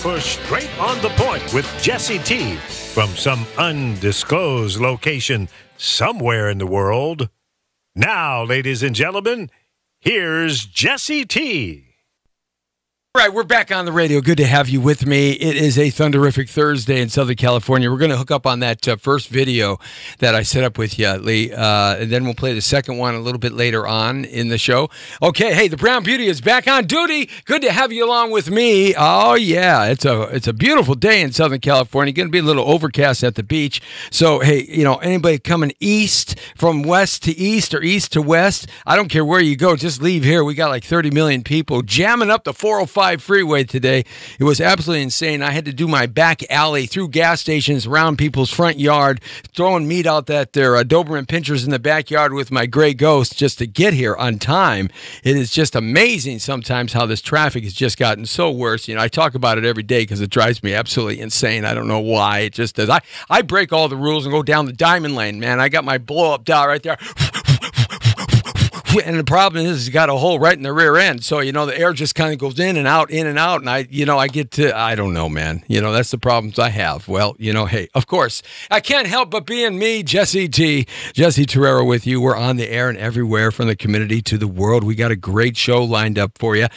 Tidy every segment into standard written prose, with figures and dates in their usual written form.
for Straight on the Point with Jesse T from some undisclosed location somewhere in the world. Now, ladies and gentlemen, here's Jesse T. All right, we're back on the radio. Good to have you with me. It is a thunderific Thursday in Southern California. We're going to hook up on that first video that I set up with you, Lee, and then we'll play the second one a little bit later on in the show. Okay, hey, the Brown Beauty is back on duty. Good to have you along with me. Oh, yeah, it's a beautiful day in Southern California. Going to be a little overcast at the beach. So, hey, you know, anybody coming east, from west to east or east to west, I don't care where you go, just leave here. We got like 30 million people jamming up the 405 freeway today. It was absolutely insane. I had to do my back alley through gas stations, around people's front yard, throwing meat out that their Doberman pinchers in the backyard with my gray ghost just to get here on time. It is just amazing sometimes how this traffic has just gotten so worse. You know, I talk about it every day because it drives me absolutely insane. I don't know why. It just does. I break all the rules and go down the diamond lane, man. I got my blow-up dial right there. And the problem is, it's got a hole right in the rear end. So, you know, the air just kind of goes in and out. And I get to, I don't know, man. You know, that's the problems I have. Well, you know, hey, of course, I can't help but being me, Jesse T. Jesse Torero with you. We're on the air and everywhere from the community to the world. We got a great show lined up for you.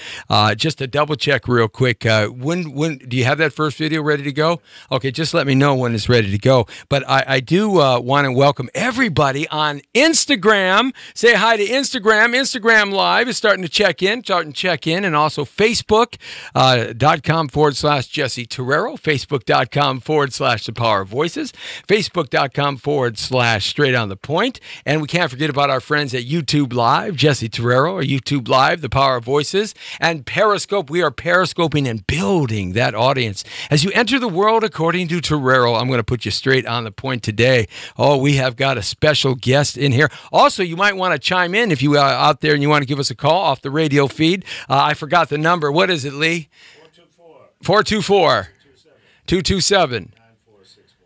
Just to double check real quick, when do you have that first video ready to go? Okay, just let me know when it's ready to go. But I do want to welcome everybody on Instagram. Say hi to Instagram. Instagram Live is starting to check in, and also Facebook.com/Jesse Torero, Facebook.com/The Power of Voices, Facebook.com/Straight on the Point. And we can't forget about our friends at YouTube Live, Jesse Torero, or YouTube Live, The Power of Voices, and Periscope. We are periscoping and building that audience. As you enter the world according to Torero, I'm going to put you straight on the point today. Oh, we have got a special guest in here. Also, you might want to chime in if you out there and you want to give us a call off the radio feed. I forgot the number. What is it, Lee? 424 227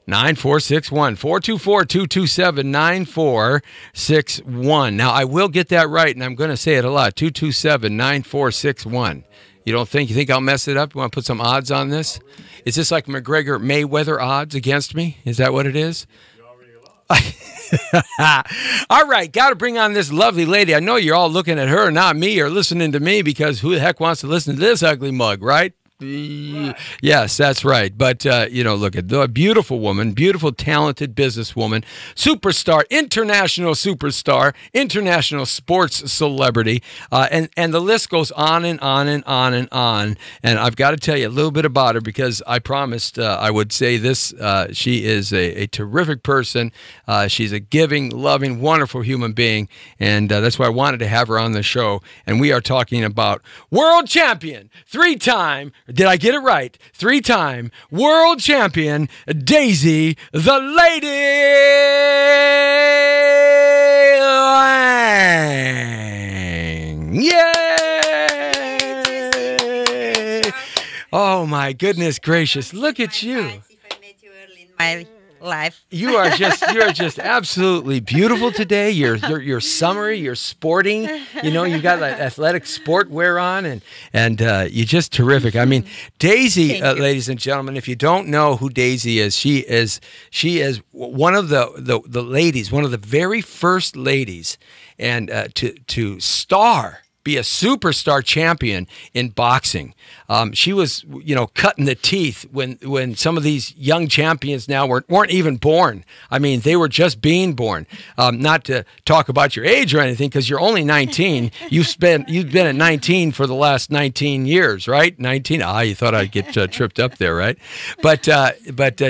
9461. 424-227-9461. Now, I will get that right, and I'm going to say it a lot. 227-9461. You think I'll mess it up? You want to put some odds on this? Is this like McGregor Mayweather odds against me? Is that what it is? All right, got to bring on this lovely lady. I know you're all looking at her, not me, or listening to me, because who the heck wants to listen to this ugly mug, right? Yes, that's right. But, you know, look at the beautiful woman, beautiful, talented businesswoman, superstar, international superstar, international sports celebrity, and the list goes on and on and on and on. And I've got to tell you a little bit about her because I promised I would say this. She is a terrific person. She's a giving, loving, wonderful human being. And that's why I wanted to have her on the show. And we are talking about world champion, three-time, did I get it right? Three-time world champion, Daisy the Lady Lang. Yay! Oh, my goodness gracious. Look at you. If I met you early in my life. You are just absolutely beautiful today. You're summery, you're sporting. You know, you got that athletic sport wear on, and you're just terrific. I mean, Daisy, ladies and gentlemen, if you don't know who Daisy is, she is one of the ladies, one of the very first ladies, and to be a superstar champion in boxing. She was, you know, cutting the teeth when some of these young champions now weren't even born. I mean, they were just being born. Not to talk about your age or anything, because you're only 19. You've been at 19 for the last 19 years, right? 19. You thought I'd get tripped up there, right? But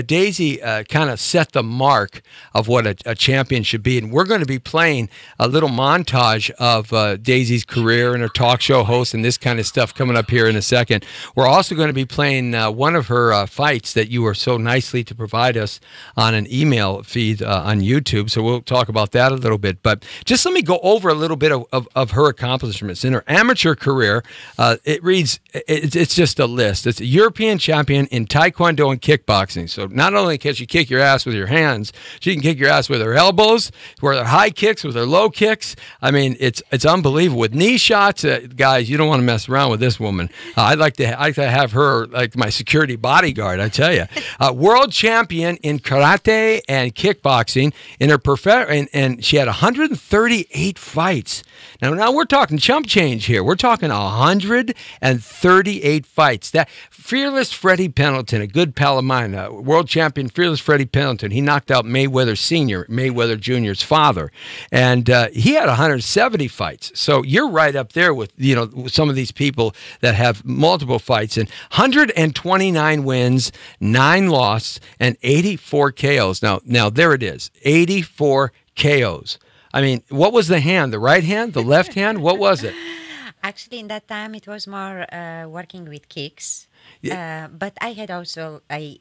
Daisy kind of set the mark of what a champion should be, and we're going to be playing a little montage of Daisy's career and her talk show host and this kind of stuff coming up here in a second. We're also going to be playing one of her fights that you were so nicely to provide us on an email feed on YouTube. So we'll talk about that a little bit. But just let me go over a little bit of her accomplishments. In her amateur career, it's just a list. It's a European champion in Taekwondo and kickboxing. So not only can she kick your ass with your hands, she can kick your ass with her elbows, with her high kicks, with her low kicks. I mean, it's unbelievable. With knee shots, guys, you don't want to mess around with this woman. I'd like to have her like my security bodyguard, I tell you. World champion in karate and kickboxing in her and she had 138 fights. Now we're talking chump change here. We're talking 138 fights. That Fearless Freddie Pendleton, a good pal of mine, world champion Fearless Freddie Pendleton, he knocked out Mayweather Sr., Mayweather Jr.'s father, and he had 170 fights. So you're right up there with some of these people that have multiple fights, and 129 wins, 9 losses, and 84 KOs. Now there it is, 84 KOs. I mean, what was the hand? The right hand? The left hand? What was it? Actually, in that time, it was more working with kicks. Yeah. But I had also, I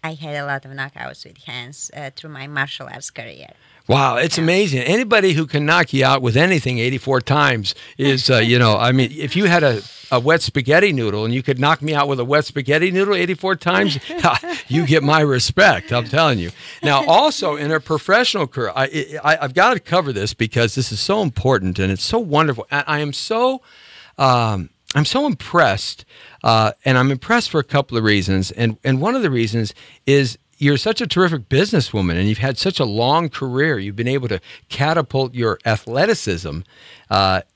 had a lot of knockouts with hands through my martial arts career. Wow, it's amazing. Anybody who can knock you out with anything 84 times is, I mean, if you had a wet spaghetti noodle and you could knock me out with a wet spaghetti noodle 84 times, you get my respect, I'm telling you. Now, also in her professional career, I've got to cover this because this is so important and it's so wonderful. And I'm so impressed, and I'm impressed for a couple of reasons. And one of the reasons is you're such a terrific businesswoman and you've had such a long career. You've been able to catapult your athleticism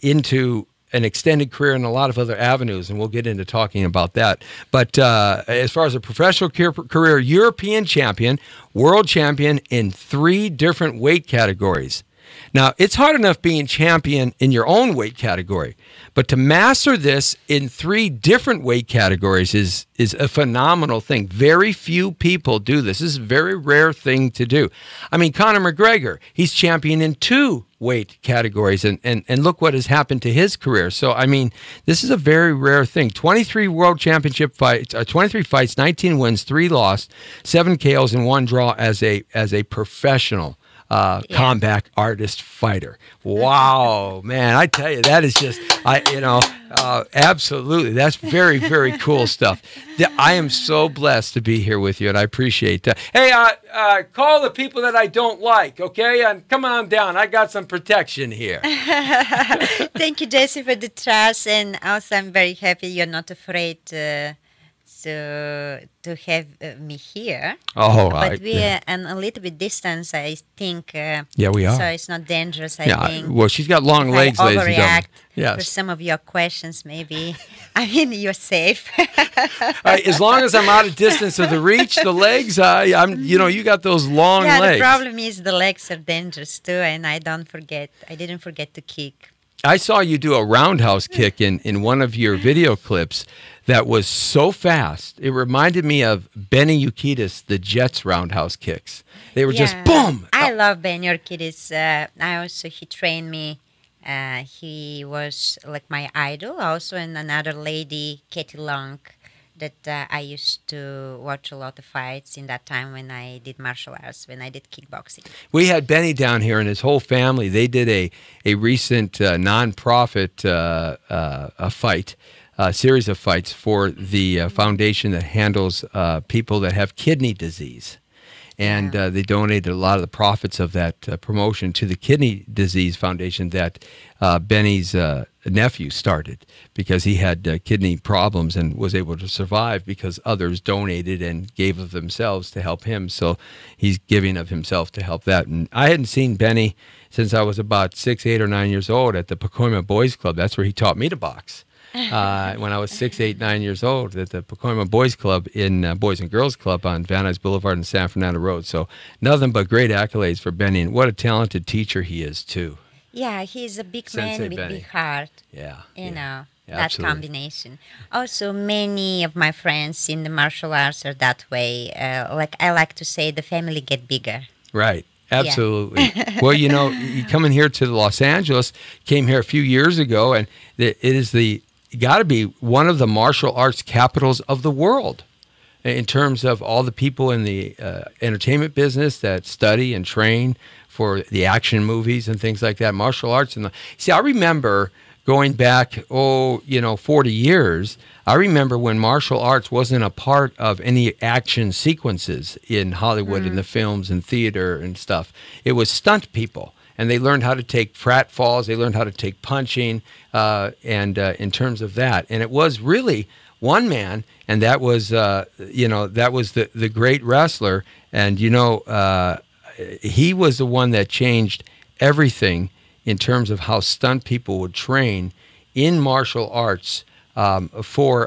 into an extended career in a lot of other avenues, and we'll get into talking about that. But as far as a professional career, European champion, world champion in 3 different weight categories. Now, it's hard enough being champion in your own weight category, but to master this in 3 different weight categories is a phenomenal thing. Very few people do this. This is a very rare thing to do. I mean, Conor McGregor, he's champion in 2 weight categories, and look what has happened to his career. So, I mean, this is a very rare thing. 23 world championship fights, 23 fights, 19 wins, 3 losses, 7 KOs, and 1 draw as a professional combat artist fighter. Wow, man, I tell you, that is just, absolutely. That's very, very cool stuff. I am so blessed to be here with you, and I appreciate that. Hey, call the people that I don't like, okay? And come on down. I got some protection here. Thank you, Jesse, for the trust, and also I'm very happy you're not afraid to have me here. Oh, but we are in a little bit distance, I think. Yeah, we are. So it's not dangerous, I think. Well, she's got long legs, ladies and gentlemen. Yes. For some of your questions, maybe. I mean, you're safe. As long as I'm out of distance of the reach, the legs, you got those long legs. Yeah, the problem is the legs are dangerous too, and I didn't forget to kick. I saw you do a roundhouse kick in one of your video clips that was so fast. It reminded me of Benny Urquidez, the Jets roundhouse kicks. They were just boom. I love Benny Urquidez. He trained me. He was like my idol. Also, and another lady, Katie Long, that I used to watch a lot of fights in that time when I did martial arts, when I did kickboxing. We had Benny down here and his whole family. They did a recent nonprofit fight. Series of fights for the foundation that handles people that have kidney disease. And they donated a lot of the profits of that promotion to the Kidney Disease Foundation that Benny's nephew started, because he had kidney problems and was able to survive because others donated and gave of themselves to help him. So he's giving of himself to help that. And I hadn't seen Benny since I was about 6, 8, or 9 years old at the Pacoima Boys Club. That's where he taught me to box. When I was 6, 8, 9 years old at the Pacoima Boys Club in Boys and Girls Club on Van Nuys Boulevard and San Fernando Road. So nothing but great accolades for Benny, and what a talented teacher he is too. Yeah, he's a big Sensei man with Benny. big heart. Yeah, You know, that absolutely. combination. Also, many of my friends in the martial arts are that way. Like I like to say, the family get bigger. Right. Absolutely. Well, you coming here to Los Angeles, came here a few years ago, and it is got to be one of the martial arts capitals of the world in terms of all the people in the entertainment business that study and train for the action movies and things like that. Martial arts. See, I remember going back, 40 years, I remember when martial arts wasn't a part of any action sequences in Hollywood, in the films and theater and stuff. It was stunt people. and they learned how to take pratfalls. They learned how to take punching, and in terms of that, and it was really one man, and that was that was the great wrestler, and he was the one that changed everything in terms of how stunt people would train in martial arts for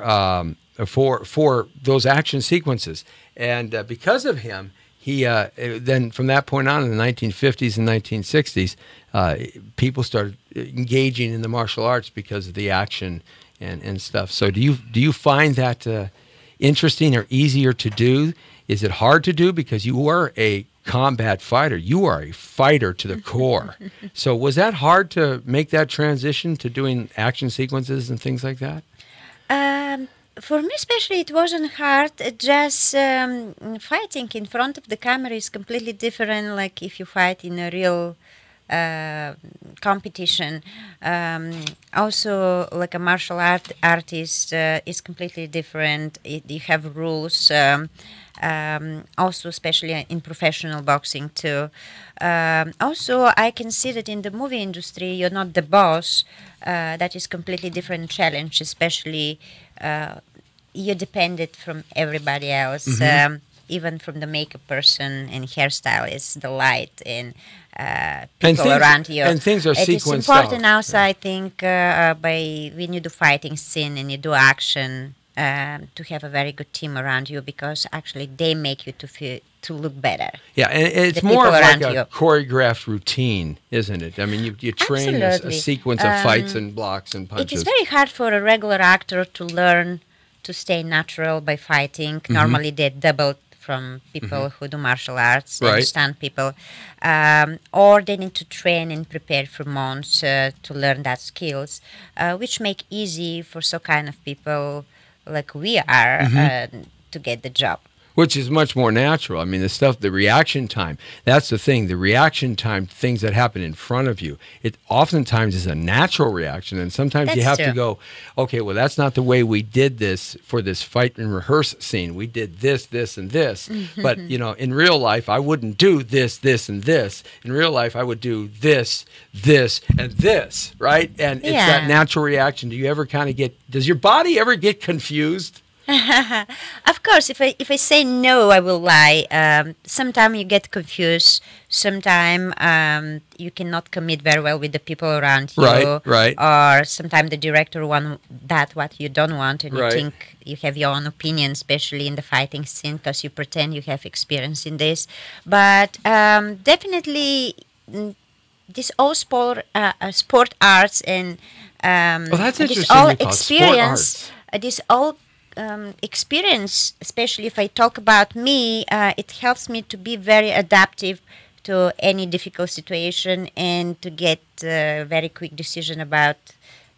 those action sequences. And because of him, he then from that point on in the 1950s and 1960s, people started engaging in the martial arts because of the action and stuff. So do you find that interesting or easier to do? Is it hard to do because you are a combat fighter? You are a fighter to the core. So was that hard to make that transition to doing action sequences and things like that? For me especially, it wasn't hard. Just fighting in front of the camera is completely different, like if you fight in a real competition. Also, like a martial artist is completely different. You have rules. Also, especially in professional boxing too. Also, I can see that in the movie industry, you're not the boss. That is completely different challenge, especially you're dependent from everybody else, even from the makeup person and hairstylist, the light and people around you. And things are sequenced out. It's important also, I think, when you do fighting scene and you do action, to have a very good team around you, because actually they make you to look better. Yeah, and it's more of like a choreographed routine, isn't it? I mean, you train a sequence of fights and blocks and punches. It is very hard for a regular actor to learn to stay natural by fighting. Normally they double from people who do martial arts, stunt people, or they need to train and prepare for months to learn that skills, which make easy for so kind of people like we are to get the job. Which is much more natural. I mean, the reaction time, that's the thing. The reaction time, things that happen in front of you, it oftentimes is a natural reaction. And sometimes you have to go, okay, well, that's not the way we did this for this fight and rehearse scene. We did this, this, and this. But, in real life, I wouldn't do this, this, and this. In real life, I would do this, this, and this, right? And it's that natural reaction. Do you ever does your body ever get confused? Of course, if I say no, I will lie. Sometimes you get confused. Sometimes you cannot commit very well with the people around you. Right. Or sometimes the director want what you don't want, and you think you have your own opinion, especially in the fighting scene, because you pretend you have experience in this. But definitely, this all sport arts and that's interesting. This all experience. This all experience, especially if I talk about me, it helps me to be very adaptive to any difficult situation and to get a very quick decision about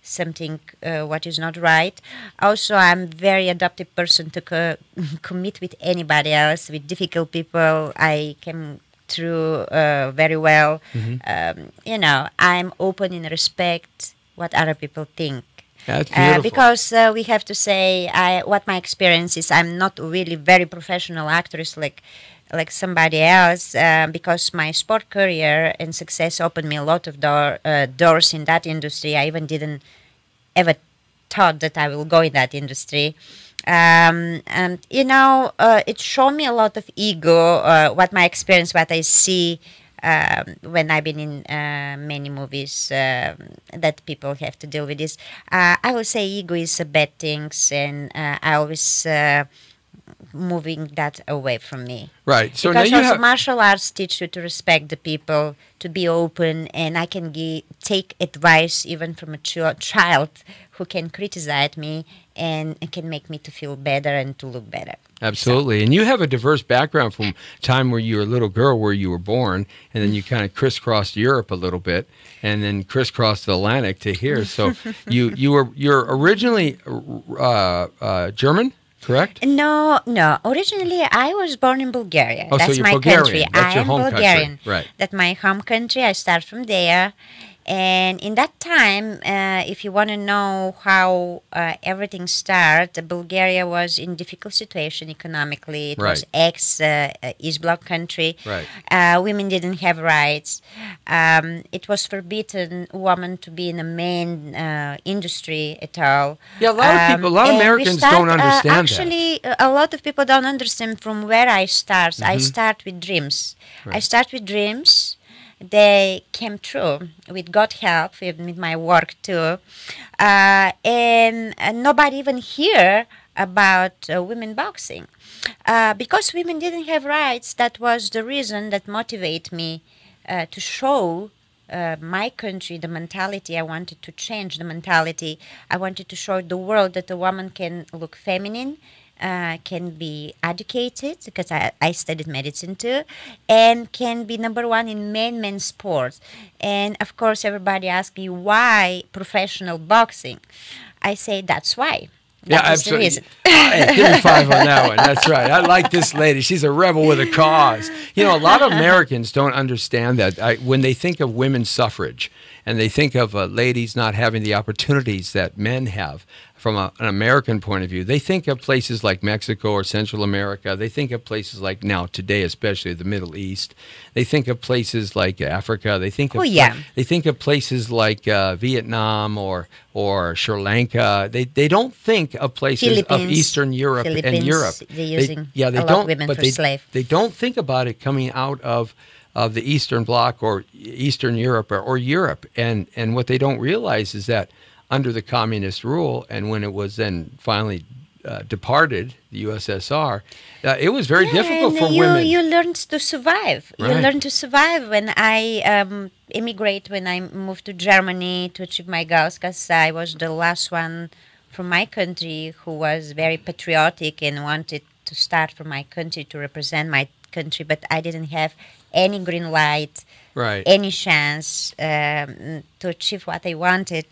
something what is not right. Also, I'm very adaptive person to commit with anybody else, with difficult people. I can through very well. I'm open and respect what other people think. That's beautiful. Because we have to say, what my experience is, I'm not really very professional actress like somebody else, because my sport career and success opened me a lot of doors in that industry. I even didn't ever thought that I will go in that industry. It showed me a lot of ego, what my experience, what I see when I've been in many movies that people have to deal with this. I will say ego is a bad thing, and I always moving that away from me. Right. So because now also martial arts teach you to respect the people, to be open, and I can take advice even from a child who can criticize me and it can make me to feel better and to look better. Absolutely. And you have a diverse background from time where you were a little girl, where you were born, and then you kind of crisscrossed Europe a little bit, and then crisscrossed the Atlantic to here. So you're originally German, correct? No. Originally, I was born in Bulgaria. Oh, That's so you're my Bulgarian. country. That's your home Bulgarian. country. Right. That's my home country. I start from there. And in that time, if you want to know how everything started, Bulgaria was in difficult situation economically. It was ex-East Bloc country. Right. Women didn't have rights. It was forbidden women to be in the main industry at all. Yeah, a lot of Americans don't understand actually, a lot of people don't understand from where I start. I start with dreams. I start with dreams. They came true with God's help, with my work too. And nobody even hear about women boxing. Because women didn't have rights, that was the reason that motivated me to show my country the mentality. I wanted to change the mentality. I wanted to show the world that a woman can look feminine, can be educated, because I studied medicine too, and can be number one in men's sports. And of course, everybody asks me, why professional boxing? I say, that's why. Yeah, absolutely. Give me 5 on that one. That's right. I like this lady. She's a rebel with a cause. You know, a lot of Americans don't understand that. When they think of women's suffrage and they think of ladies not having the opportunities that men have, from an American point of view, they think of places like Mexico or Central America. They think of places like, now today especially, the Middle East. They think of places like Africa. They think of they think of places like Vietnam or Sri Lanka. They don't think of places of Eastern Europe and Europe. They're using a lot of women for slaves. They don't think about it coming out of the Eastern Bloc or Eastern Europe or Europe. And what they don't realize is that under the communist rule, and when it was then finally departed, the USSR, it was very difficult for women. You learned to survive. Right. You learned to survive. When I immigrated, when I moved to Germany to achieve my goals, because I was the last one from my country who was very patriotic and wanted to start from my country to represent my country, but I didn't have any green light, any chance to achieve what I wanted.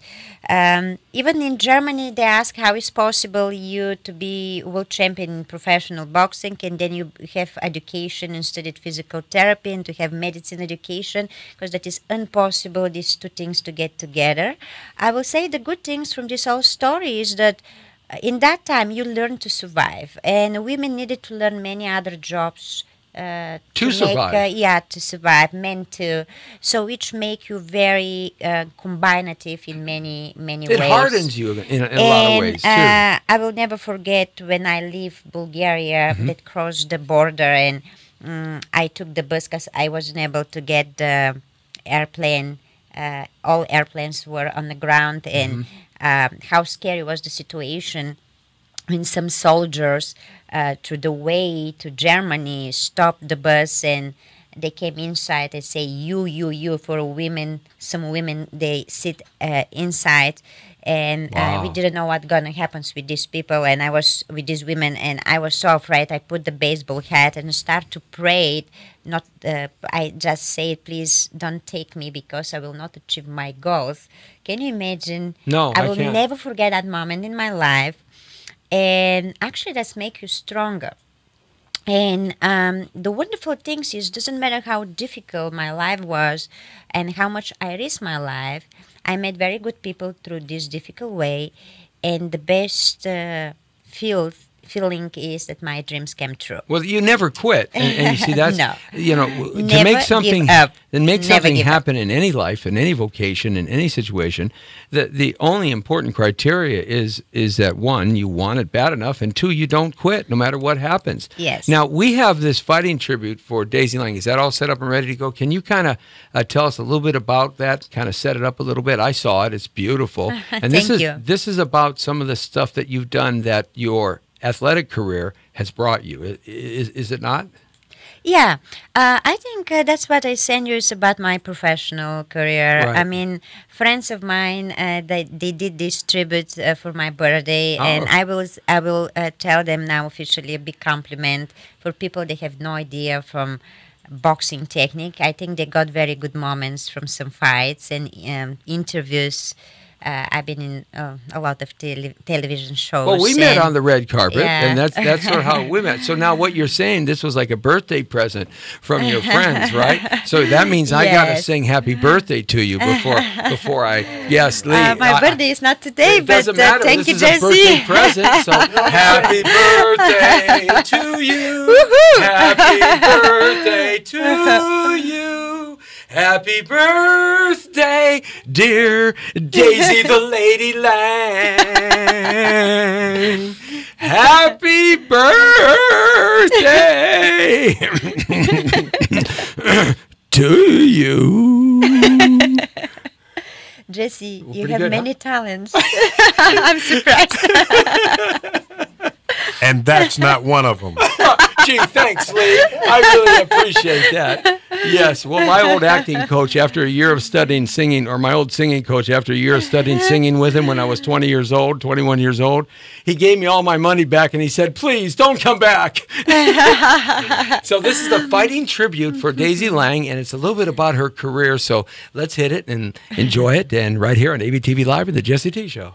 Even in Germany, they ask how is possible you to be world champion in professional boxing, and then you have education and studied physical therapy and to have medicine education, because that is impossible, these two things to get together. I will say the good things from this whole story is that in that time you learned to survive, and women needed to learn many other jobs to survive. To survive, men too. So which make you very combinative in many ways. It hardens you in a lot of ways too. I will never forget when I leave Bulgaria, that crossed the border, and I took the bus because I wasn't able to get the airplane. All airplanes were on the ground, and how scary was the situation when some soldiers through the way to Germany stopped the bus, and they came inside and say you for women. Some women, they sit inside, and we didn't know what gonna happen with these people, and I was with these women, and I was so afraid. I put the baseball hat and start to pray. I just said, please don't take me, because I will not achieve my goals. Can you imagine? No, I will can't. never forget that moment in my life. And actually, that's make you stronger. And the wonderful things is, doesn't matter how difficult my life was and how much I risked my life, I met very good people through this difficult way. And the best feeling is that my dreams came true. Well, you never quit, and you see that's No. to Never make something give up. and make Never something give up. happen in any life, in any vocation, in any situation. The only important criteria is that, one, you want it bad enough, and two, you don't quit no matter what happens. Yes. Now we have this fighting tribute for Daisy Lang. Is that all set up and ready to go? Can you kind of tell us a little bit about that? Kind of set it up a little bit. I saw it. It's beautiful. And Thank you. This is about some of the stuff that you've done that your athletic career has brought you. Is it not? Yeah, I think that's what I send you is about my professional career. Right. I mean, friends of mine, they did this tribute for my birthday, and I will tell them now officially a big compliment for people that have no idea from boxing technique. I think they got very good moments from some fights and interviews. I've been in a lot of television shows. Well, we met on the red carpet, Yeah. and that's sort of how we met. So now what you're saying, this was like a birthday present from your friends, right? So that means I got to Yes. sing happy birthday to you before I, yes, Lee. My birthday is not today, It but doesn't matter. thank This you, is a birthday Jesse. present, so happy birthday to you. Happy birthday to you. Happy birthday, dear Daisy the Lady Lang. Happy birthday to you. Jesse, you pretty have good, many talents. I'm surprised. And that's not one of them. Gee, thanks, Lee. I really appreciate that. Yes. Well, my old acting coach, after a year of studying singing, or my old singing coach, after a year of studying singing with him when I was 21 years old, he gave me all my money back and he said, please don't come back. So this is the fighting tribute for Daisy Lang, and it's a little bit about her career. So let's hit it and enjoy it. And right here on ABTV Live with the Jesse T Show.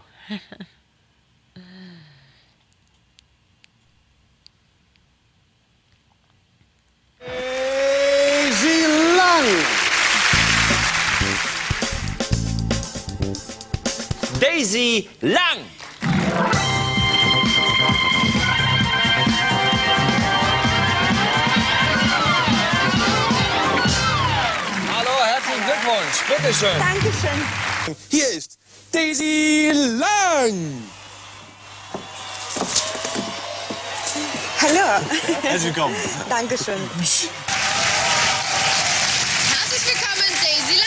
Daisy Lang. Daisy Lang. Hallo, herzlichen Glückwunsch. Bitte schön. Dankeschön. Hier ist Daisy Lang. Hallo. Herzlich willkommen. Dankeschön. Herzlich willkommen, Daisy Lang.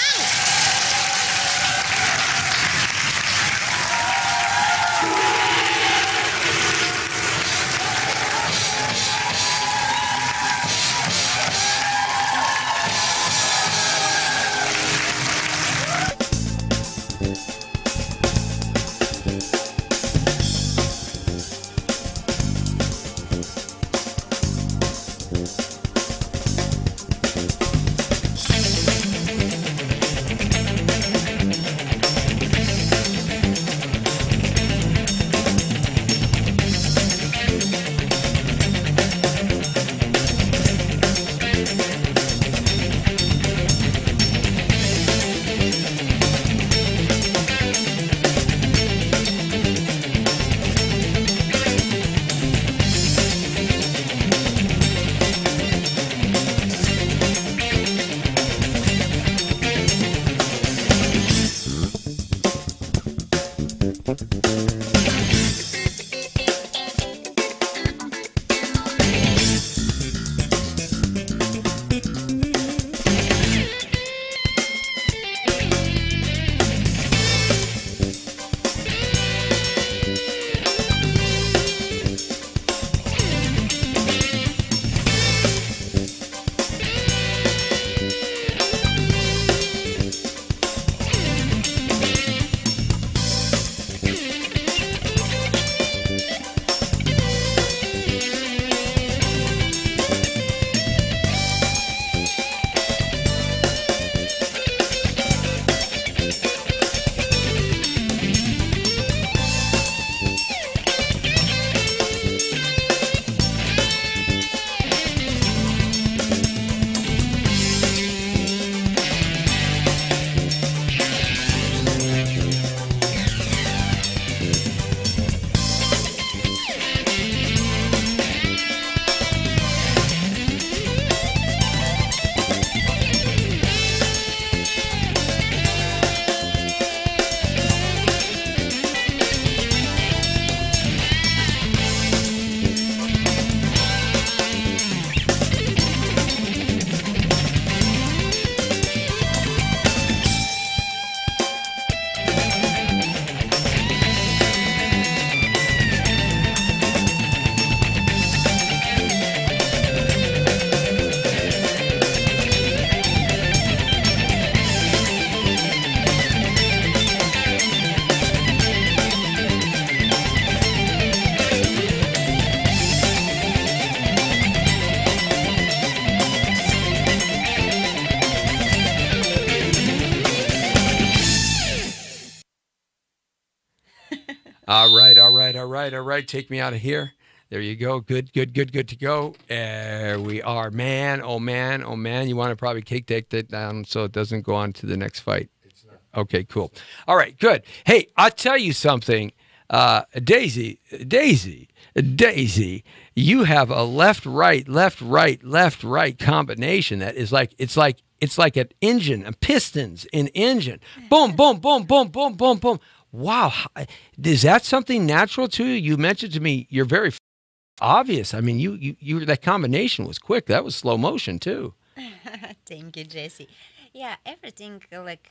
all right, all right. Take me out of here. There you go. Good, good, good, good to go. There we are. Man, oh man, oh man. You want to probably take that down so it doesn't go on to the next fight. Okay, cool. All right, good. Hey, I'll tell you something. Daisy, you have a left, right combination that is like it's like an engine, a pistons in engine. Boom, boom, boom, boom, boom, boom, boom. Wow, is that something natural to you? You mentioned to me you're very obvious. I mean, you that combination was quick. That was slow motion too. Thank you, Jesse. Yeah, everything like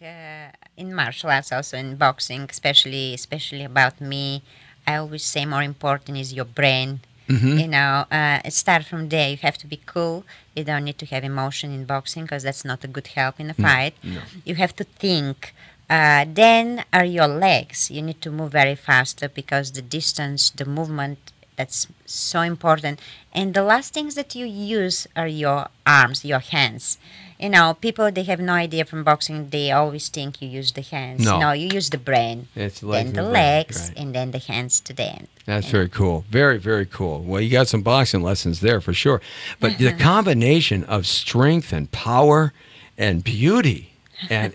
in martial arts, also in boxing, especially about me. I always say more important is your brain. You know, it starts from there. You have to be cool. You don't need to have emotion in boxing because that's not a good help in a fight. No. You have to think. Then are your legs. You need to move very faster because the distance, the movement, that's so important. And the last things that you use are your arms, your hands. You know, people, they have no idea from boxing. They always think you use the hands. No. You use the brain. It's then the brain, legs, right. and then the hands to the end. That's very cool. Very, very cool. Well, you got some boxing lessons there for sure. But the combination of strength and power and beauty and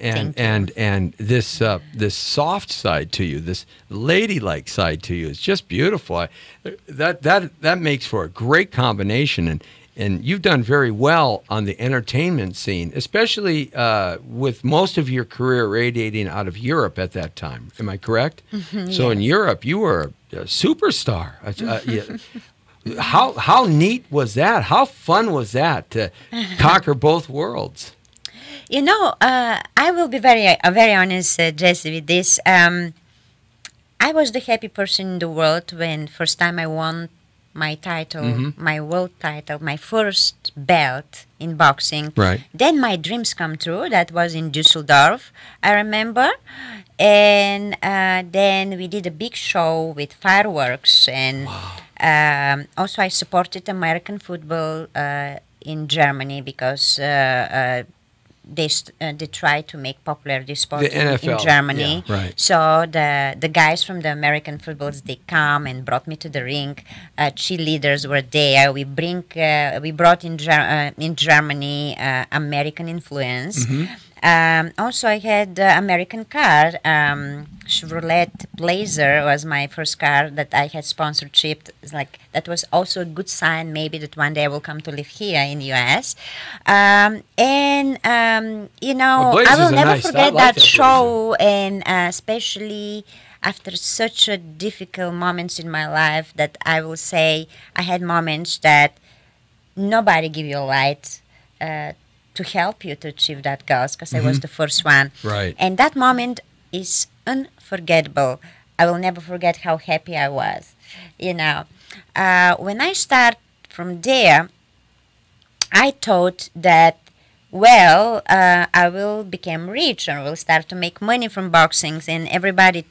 this soft side to you, this ladylike side to you is just beautiful. That makes for a great combination, and you've done very well on the entertainment scene, especially with most of your career radiating out of Europe at that time. Am I correct? So in Europe, you were a superstar. How neat was that? How fun was that to conquer both worlds? You know, I will be very honest, Jesse, with this. I was the happy person in the world when first time I won my title, my world title, my first belt in boxing. Right. Then my dreams come true. That was in Düsseldorf, I remember. And then we did a big show with fireworks. And also I supported American football in Germany because they try to make popular this sport The NFL, in Germany. yeah, right. So the guys from the American footballs, they come and brought me to the ring. Cheerleaders were there. We brought in Germany American influence. Also, I had American car. Chevrolet Blazer was my first car that I had sponsorship. It's like that was also a good sign, maybe that one day I will come to live here in the U.S. You know, Well, I will never nice. forget I like that show, Blazer. and especially after such a difficult moments in my life that I will say I had moments that nobody give you a light to help you to achieve that goals because I was the first one. Right. And that moment is unforgettable. I will never forget how happy I was. You know, when I start from there, I thought that, well, I will become rich and will start to make money from boxing, and everybody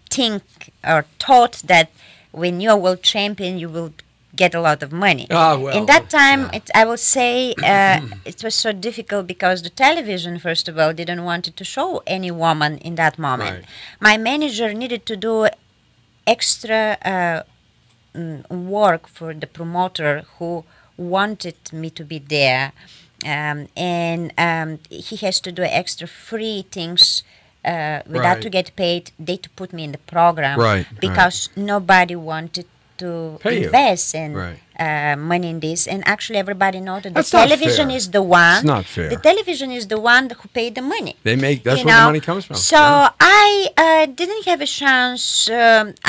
think or thought that when you're world champion, you will get a lot of money. Well, in that time, I will say it was so difficult because the television, first of all, didn't want to show any woman in that moment. Right. My manager needed to do extra work for the promoter who wanted me to be there. He has to do extra free things without Right. to get paid. They to put me in the program Right, because nobody wanted to Pay you. invest in Right. money in this. And actually, everybody knows that the That's not television fair. is the one. It's not fair. The television is the one who paid the money. That's you where the know? money comes from. So Yeah. I didn't have a chance.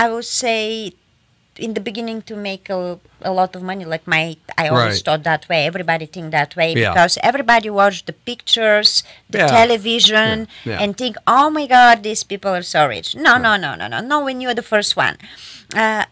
I would say in the beginning to make a lot of money. Like I always Right. thought that way. Everybody think that way Yeah. because everybody watch the pictures, the Yeah. television, Yeah. Yeah. and think, oh my God, these people are so rich. No. When you are the first one.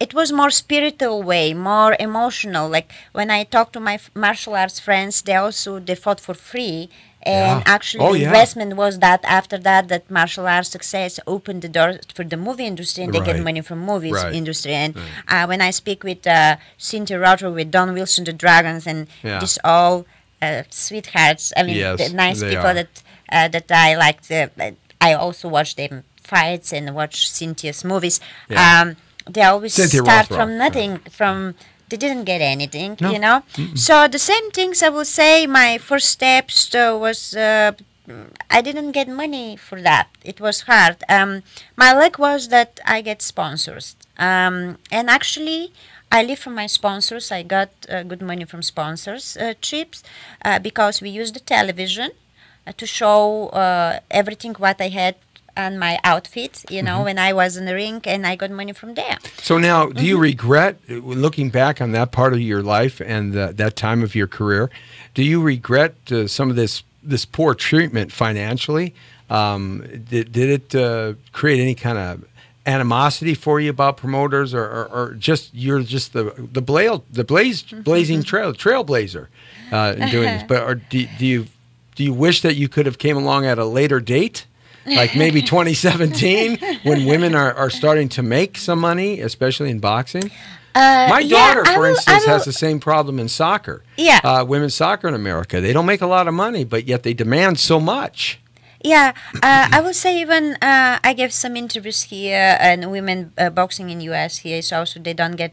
It was more spiritual way, more emotional. Like when I talk to my martial arts friends, they fought for free. And Yeah. actually, Oh, the yeah. investment was that after that martial arts success opened the door for the movie industry, and they get Right. money from movies Right. industry. And when I speak with Cynthia Roger, with Don Wilson, the Dragons, and Yeah. this all sweethearts. I mean, Yes, the nice they people are. that I like. I also watch them fights and watch Cynthia's movies. Yeah. they always Cynthia start Rothrock, from nothing. They didn't get anything, No. you know. So the same things I will say. My first steps was I didn't get money for that. It was hard. My luck was that I get sponsors, and actually. I live from my sponsors. I got good money from sponsors trips because we used the television to show everything what I had on my outfit, you know, when I was in the ring, and I got money from there. So now, do you regret, looking back on that part of your life and that time of your career, do you regret some of this poor treatment financially? Did it create any kind of animosity for you about promoters, or just you're just the blazing trailblazer in doing this? But do you wish that you could have came along at a later date, like maybe 2017, when women are starting to make some money, especially in boxing? My daughter, for instance, has the same problem in soccer. Yeah. Women's soccer in America, they don't make a lot of money, but yet they demand so much. Yeah, I will say even I gave some interviews here, and women boxing in U.S. here is also they don't get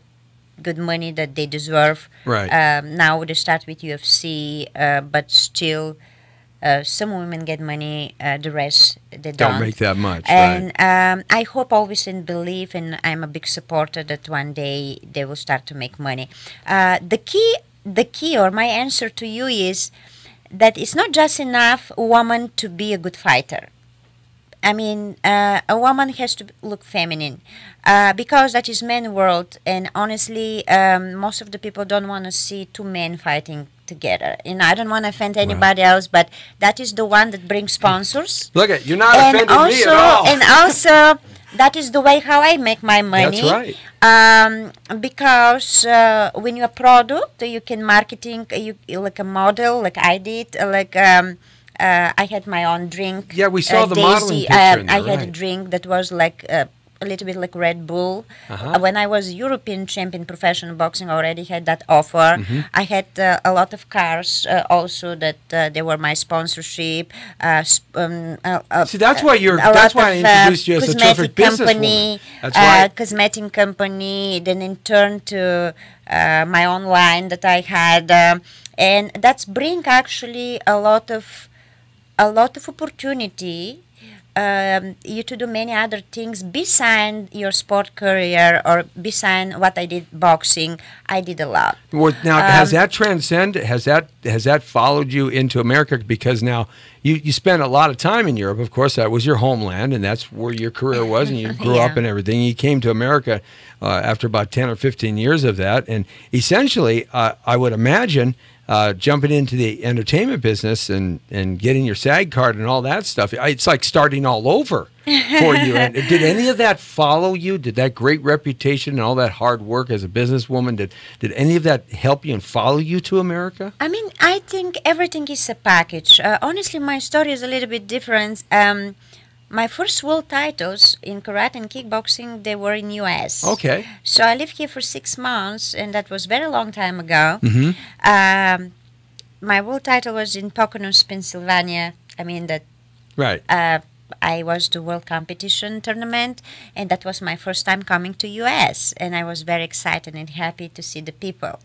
good money that they deserve. Right. Now they start with UFC, but still some women get money, the rest they don't. Make that much. And right. I hope always and believe, and I'm a big supporter that one day they will start to make money. The key, or my answer to you is that it's not just enough a woman to be a good fighter. I mean, a woman has to look feminine because that is men world, and honestly, most of the people don't want to see two men fighting together. You know, I don't want to offend anybody else, but that is the one that brings sponsors. Look at you're not offending me at all. And also, that is the way how I make my money. That's right. Because when you're a product, you can marketing you like a model, like I did, I had my own drink. Yeah, we saw the Daisy, modeling picture in there, I had a right. drink that was like a little bit like Red Bull. When I was European champion professional boxing, I already had that offer. I had a lot of cars also that they were my sponsorship. See, that's why that's why I introduced you as a terrific businesswoman. That's right. Cosmetic company, then in turn to my own line that I had, and that's bring actually a lot of opportunity. You to do many other things beside your sport career or beside what I did boxing. I did a lot. Well, now, has that transcended? Has that followed you into America? Because now you spent a lot of time in Europe. Of course, that was your homeland, and that's where your career was, and you grew up and everything. You came to America after about 10 or 15 years of that, and essentially, I would imagine. Jumping into the entertainment business and getting your SAG card and all that stuff, it's like starting all over for you. And did any of that follow you? Did that great reputation and all that hard work as a businesswoman, did any of that help you and follow you to America? I mean, I think everything is a package. Honestly, my story is a little bit different. My first world titles in karate and kickboxing, they were in U.S. Okay. So I lived here for 6 months, and that was very long time ago. My world title was in Poconos, Pennsylvania. I mean that. Right. I was the world competition tournament, and that was my first time coming to U.S. And I was very excited and happy to see the people.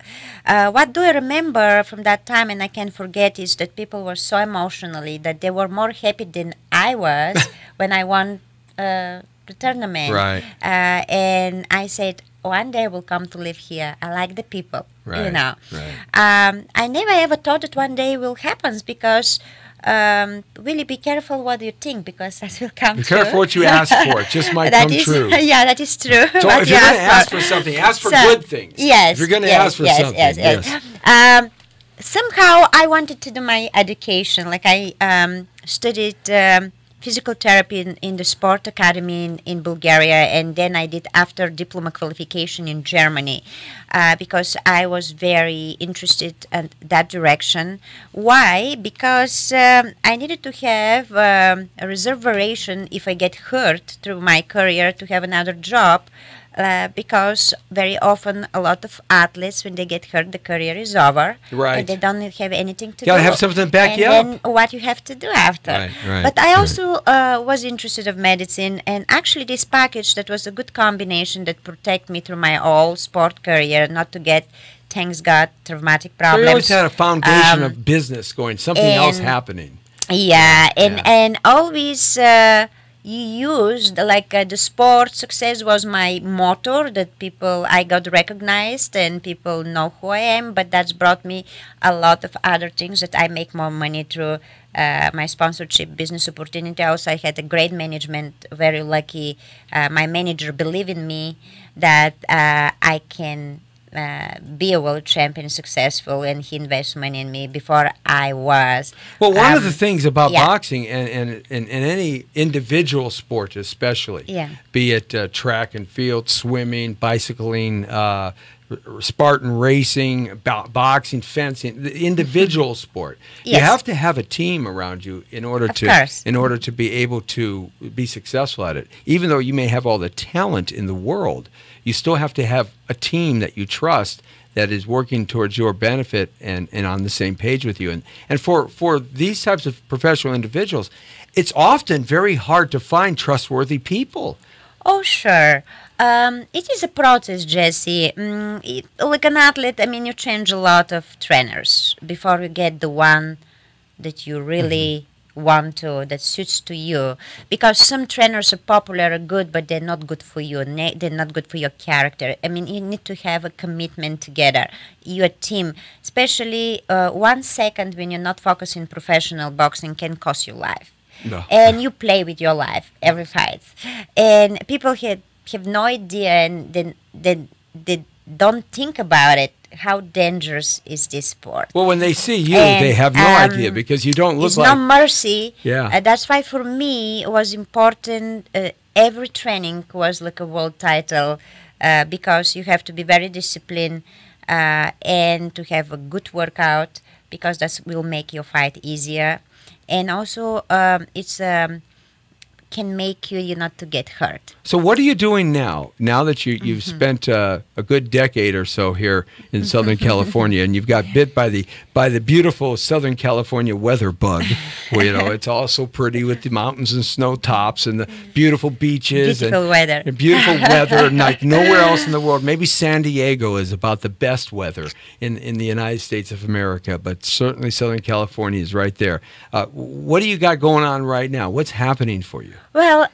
What do I remember from that time, and I can't forget, is that people were so emotionally that they were more happy than I was when I won the tournament. Right. And I said, one day I will come to live here. I like the people, Right. you know. Right. I never ever thought that one day will happen because. Really be careful what you think, because that will come Be true. careful what you ask for. It just might That come is- true. Yeah, that is true. So what if you you're going to ask for. for something, ask for So, good things. Yes. If you're going to yes, ask for yes, something, yes. Somehow I wanted to do my education. Like I studied physical therapy in the sport academy in Bulgaria, and then I did after diploma qualification in Germany because I was very interested in that direction. Why? Because I needed to have a reservation if I get hurt through my career to have another job because very often a lot of athletes, when they get hurt, the career is over. Right. And they don't have anything to You gotta do. have something to back and you then up. what you have to do after. Right, But I also was interested of medicine, and actually this package that was a good combination that protect me through my whole sport career, not to get, thanks God, traumatic So problems. you always had a foundation Um, of business going, something else and- happening. Yeah, and Yeah. and always you used like the sport success was my motto, that people I got recognized and people know who I am. But that's brought me a lot of other things that I make more money through my sponsorship business opportunity. Also, I had a great management, very lucky. My manager believed in me that I can be a world champion successful, and he invested money in me before I was. Well, one of the things about yeah. boxing and any individual sport especially, Yeah. be it track and field, swimming, bicycling, Spartan racing, boxing, fencing, the individual sport. You Yes. have to have a team around you in order Of to course. be able to be successful at it. Even though you may have all the talent in the world, you still have to have a team that you trust that is working towards your benefit and on the same page with you. And for these types of professional individuals, it's often very hard to find trustworthy people. Oh, sure. It is a process, Jesse. Like an athlete, I mean, you change a lot of trainers before you get the one that you really want to, that suits to you. Because some trainers are popular, are good, but they're not good for you. They're not good for your character. I mean, you need to have a commitment together. Your team, especially 1 second when you're not focusing professional boxing, can cost your life. No. And you play with your life every fight, and people have no idea, and then they don't think about it. How dangerous is this sport? Well, when they see you, And, they have no idea because you don't look It's like... no mercy. Yeah. That's why for me it was important. Every training was like a world title, because you have to be very disciplined and to have a good workout, because that will make your fight easier. And also, it's can make you not to get hurt. So what are you doing now? Now that you've spent a good decade or so here in Southern California, and you've got bit by the beautiful Southern California weather bug, where it's all so pretty with the mountains and snow tops and the beautiful beaches Beautiful weather. and beautiful weather, and like nowhere else in the world. Maybe San Diego is about the best weather in the United States of America, but certainly Southern California is right there. What do you got going on right now? What's happening for you? Well,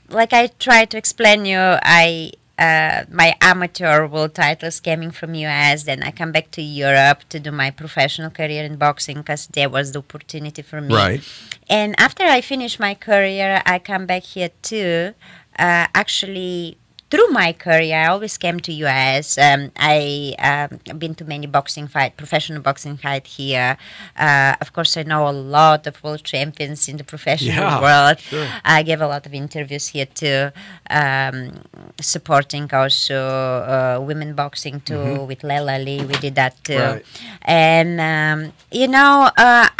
like I tried to explain you, my amateur world titles coming from US. Then I come back to Europe to do my professional career in boxing, because there was the opportunity for me. Right. And after I finish my career, I come back here too. Actually, through my career, I always came to US. I've been to many professional boxing fight here. Of course, I know a lot of world champions in the professional world. Sure. I gave a lot of interviews here too, supporting also women boxing too, with Lela Lee. We did that too. Right. And,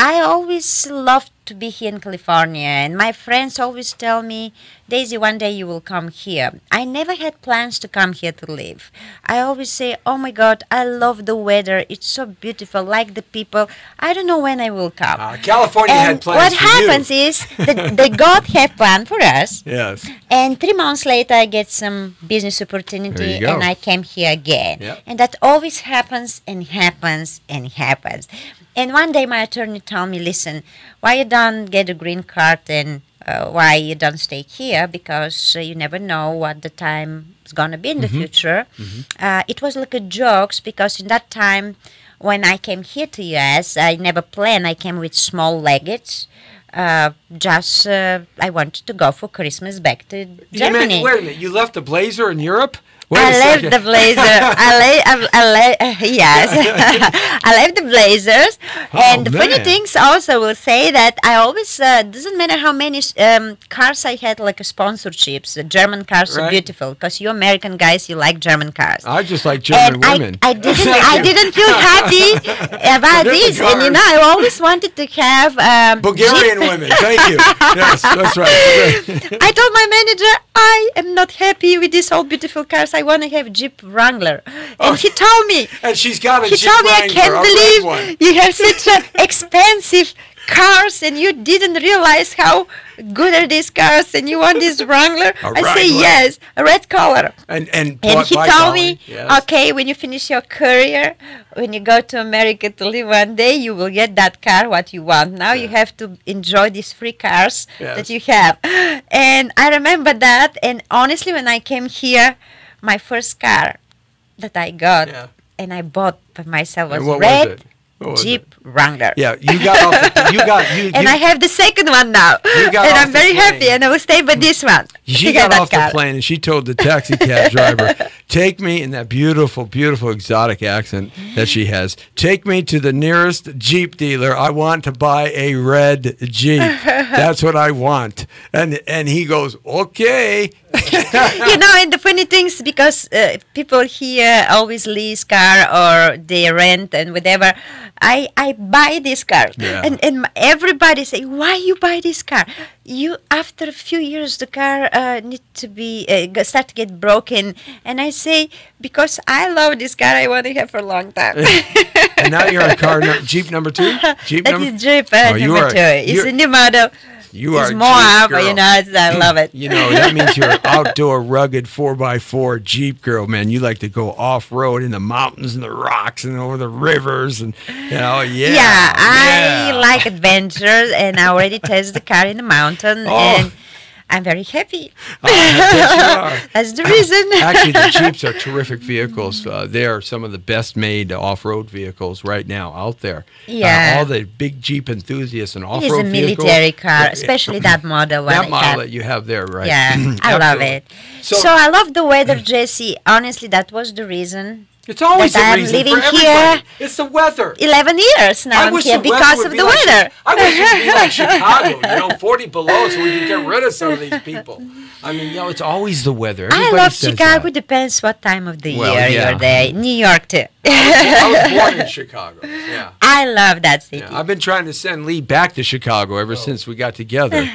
I always loved to be here in California, and my friends always tell me, Daisy, one day you will come here. I never had plans to come here to live. I always say, oh my God, I love the weather. It's so beautiful, like the people. I don't know when I will come. California had And plans what for you. happens is that the God have planned for us. Yes. And 3 months later, I get some business There opportunity, you go. and I came here again. Yep. And that always happens and happens and happens. And one day, my attorney told me, "Listen, why you don't get a green card and why you don't stay here? Because you never know what the time is gonna be in the future." It was like a joke, because in that time, when I came here to US, I never planned. I came with small luggage. I wanted to go for Christmas back to Germany. Wait a minute, you left the blazer in Europe? Wait I a love second. the blazer. Yes, I love the blazers. And the funny man. things also will say that I always doesn't matter how many cars I had, like sponsorships. The German cars are Right. beautiful because you American guys, you like German cars. I just like German And women. I didn't feel happy about Different this. And you cars. know, I always wanted to have Bulgarian Jeep. women. Thank you. Yes, that's right. I told my manager I am not happy with these old beautiful cars. I want to have Jeep Wrangler, and he told me. And she's got a He Jeep told me, I Wrangler, can't a red believe one. you have such expensive cars and you didn't realize how good are these cars and you want this Wrangler. A I say Wrangler. yes, a red color. And And what, he by told golly, me, yes. okay, when you finish your career, when you go to America to live one day, you will get that car what you want. Now you have to enjoy these free cars Yes. that you have. And I remember that. And honestly, when I came here, my first car that I got Yeah. and I bought by myself was And what red was it? What was Jeep Wrangler. Yeah, you got off. You And I have the second one now. You got And off I'm the very happy plane. and I will stay with this one. She to get got that off car. the plane and she told the taxi cab driver, "Take me," in that beautiful, beautiful exotic accent that she has. "Take me to the nearest Jeep dealer. I want to buy a red Jeep. That's what I want." And he goes, "Okay." You know, and the funny things, because people here always lease car or they rent and whatever, I buy this car. Yeah. And everybody say, why you buy this car? You, after a few years, the car need to be, start to get broken. And I say, because I love this car, I want to have for a long time. And now you're on Jeep number 2? Jeep That number is Jeep Oh, you number are- 2. It's you're- a new model. You are It's a more Jeep up, girl. you know, I love it. You know, that means you're an outdoor, rugged 4x4 Jeep girl, man. You like to go off-road in the mountains and the rocks and over the rivers and, you know, yeah. I like adventures, and I already tested the car in the mountain, Oh. and I'm very happy. I bet you are. That's the reason. Actually, the Jeeps are terrific vehicles. They are some of the best-made off-road vehicles right now out there. Yeah. All the big Jeep enthusiasts and It off-road is a vehicles. military car, especially that model. That one I model have. that you have there, right? Yeah, I love Absolutely. it. So- So I love the weather, Jesse. Honestly, that was the reason. It's always that a I'm reason living for everybody. here. It's the weather. 11 years now I'm here the because would of be the like weather. I wish it would be like Chicago, you know, 40 below, so we could get rid of some of these people. I mean, you know, it's always the weather. I Everybody love says Chicago. that. Depends what time of the Well, year yeah. you're there. New York too. I was born in Chicago. Yeah. I love that city. Yeah, I've been trying to send Lee back to Chicago ever since we got together.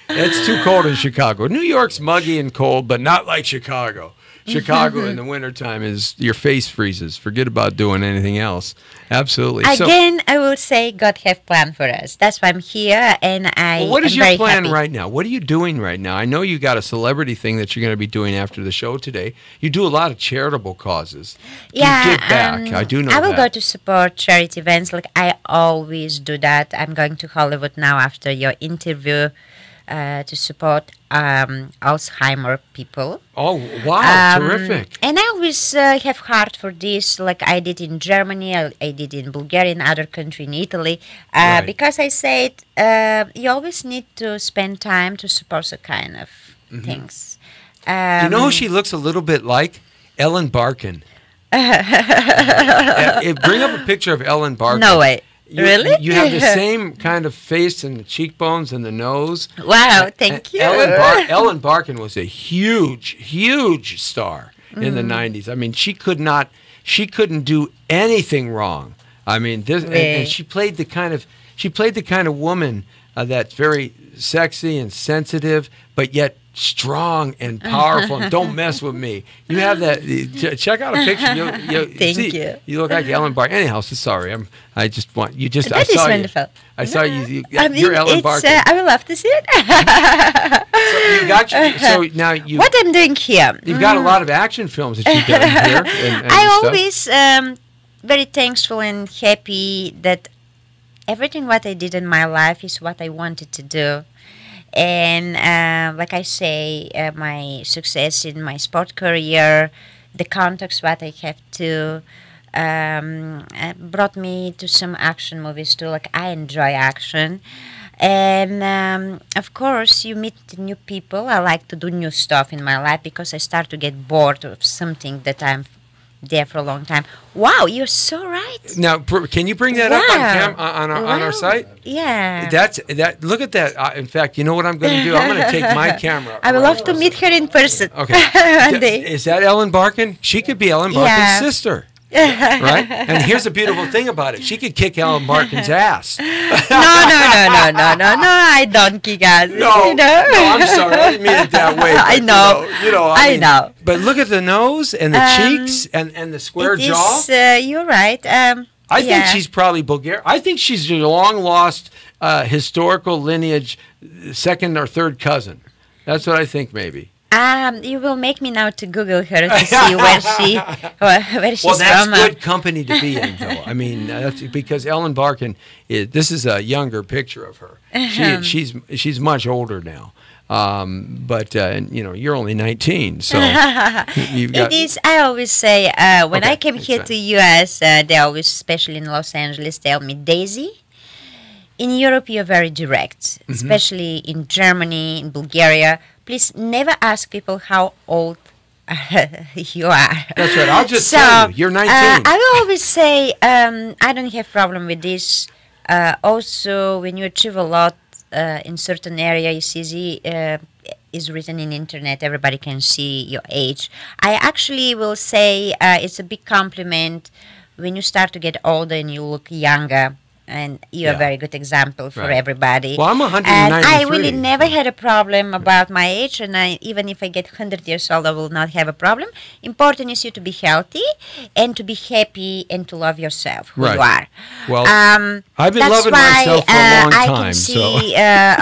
It's too cold in Chicago. New York's muggy and cold, but not like Chicago. Chicago in the wintertime is your face freezes. Forget about doing anything else. Absolutely. So, Again, I will say God have plan for us. That's why I'm here, and well, what is am your very plan happy. right now? What are you doing right now? I know you got a celebrity thing that you're going to be doing after the show today. You do a lot of charitable causes. Yeah, you give back. I do know I will that. go to support charity events. Like I always do that. I'm going to Hollywood now after your interview to support Alzheimer people. Oh, wow. Terrific. And I always have heart for this, like I did in Germany, I did in Bulgaria, in other country, in Italy, Right. because I said you always need to spend time to support the kind of things. You know who she looks a little bit like? Ellen Barkin. Bring up a picture of Ellen Barkin. No way. Really? You have the same kind of face and the cheekbones and the nose. Wow, thank you. Ellen Barkin was a huge, huge star in the Mm. 90s. I mean, she couldn't do anything wrong. I mean, and Really? she played the kind of woman that's very sexy and sensitive, but yet strong and powerful. And don't mess with me. You have that. Check out a picture. Thank see, you. You look like Ellen Barkin. Anyhow, so sorry. I just want you. Just I That is saw wonderful. you. I saw you. I mean, You're Ellen it's, Barkin. I would love to see it. So you got so now you. What I'm doing here. You've got a lot of action films that you've done here. And I stuff. always very thankful and happy that everything what I did in my life is what I wanted to do. And like I say, my success in my sport career, the contacts what I have to, brought me to some action movies too. Like I enjoy action. And of course, you meet new people. I like to do new stuff in my life because I start to get bored of something that I'm there for a long time. Wow, you're so right. Now, can you bring that up on our Wow. site? Yeah. That. Look at that. In fact, you know what I'm going to do? I'm going to take my camera. I would love to meet her in person. Okay. One day. Is that Ellen Barkin? She could be Ellen Barkin's Yeah. sister. Right? And here's the beautiful thing about it. She could kick Ellen Barkin's ass. No, I don't kick ass. No, You know? no, I'm sorry. I didn't mean it that way. I but, know. I I mean, know. But look at the nose and the cheeks and the square It jaw. is, you're right. I think yeah. she's probably Bulgarian. I think she's your long lost historical lineage, second or third cousin. That's what I think, maybe. You will make me now to Google her to see where she's Well, that's from. good company to be in, though. I mean, that's because Ellen Barkin. This is a younger picture of her. She's much older now. But you're only 19, so you've got. It is. I always say when Okay, I came that's here fine. to US, they always, especially in Los Angeles, tell me, Daisy, in Europe you're very direct, Mm-hmm. especially in Germany, in Bulgaria. Please never ask people how old you are. That's right. I'll just tell you. You're 19. I will always say I don't have problem with this. Also, when you achieve a lot in certain area, it's easy. Is written in internet. Everybody can see your age. I actually will say it's a big compliment when you start to get older and you look younger. And you're Yeah. a very good example for Right. everybody. Well, I'm And I 193. really never had a problem about my age, and even if I get 100 years old, I will not have a problem. Important is you to be healthy and to be happy and to love yourself, who you Right. are. Well, I've been That's loving why, myself for a long I time. can So see